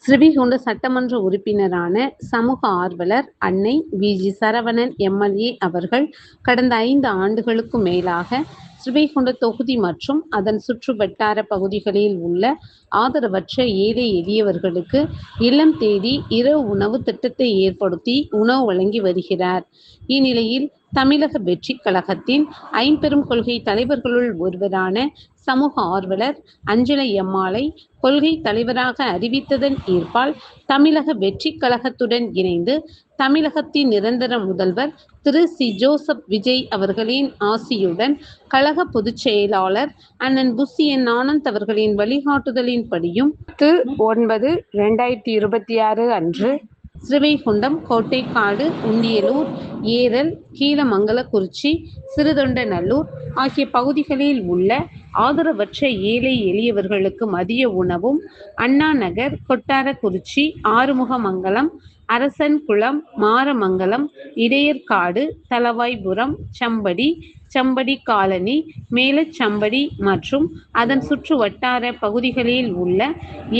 ஸ்ரீவைகுண்ட சட்டமன்ற உறுப்பினரான சமூக ஆர்வலர் அன்னை வி.ஜி. சரவணன் எம்.எல்.ஏ. அவர்கள் கடந்த 5 ஆண்டுகளுக்கும் மேலாக ஸ்ரீவைகுண்ட தொகுதி மற்றும் அதன் சுற்று வட்டார பகுதிகளில் உள்ள ஆதரவற்ற ஏழை எளியவர்களுக்கு இல்லம் தேடி இரவு உணவு திட்டத்தை ஏற்படுத்தி உணவு வழங்கி வருகிறார். இந்நிலையில் தமிழக வெற்றிக் கழகத்தின் ஐம்பெரும் கொள்கை தலைவர்களுள் ஒருவரான சமூக ஆர்வலர் அஞ்சலை அம்மாளை கொள்கை தலைவராக அறிவித்ததன் ஈர்ப்பால் தமிழக வெற்றிக் கழகத்துடன் இணைந்து தமிழகத்தின் நிரந்தர முதல்வர் திரு சி. ஜோசப் விஜய் அவர்களின் ஆசியுடன் கழக பொதுச் செயலாளர் அண்ணன் புசி என். ஆனந்த் அவர்களின் வழிகாட்டுதலின்படியும் 10/9/2026 அன்று ஸ்ரீவைகுண்டம், கோட்டைக்காடு, உண்டியலூர், ஏரல், கீழமங்கலக்குறிச்சி, சிறுதொண்டநல்லூர் ஆகிய பகுதிகளில் உள்ள ஆதரவற்ற ஏழை எளியவர்களுக்கு மதிய உணவும், அண்ணா நகர், கொட்டாரக்குறிச்சி, ஆறுமுகமங்கலம், அரசன்குளம், மாரமங்கலம், இடையர்காடு, தளவாய்புரம், சம்படி காலனி, மேலச்சம்படி மற்றும் அதன் சுற்று வட்டார பகுதிகளில் உள்ள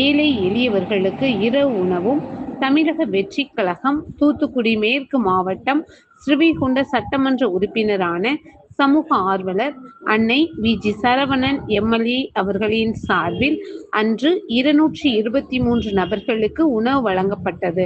ஏழை எளியவர்களுக்கு இரவு உணவும் தமிழக வெற்றிக் கழகம் தூத்துக்குடி மேற்கு மாவட்டம் ஸ்ரீவைகுண்ட சட்டமன்ற உறுப்பினரான சமூக ஆர்வலர் அன்னை வி.ஜி. சரவணன் எம்.எல்.ஏ. அவர்களின் சார்பில் அன்று 223 நபர்களுக்கு உணவு வழங்கப்பட்டது.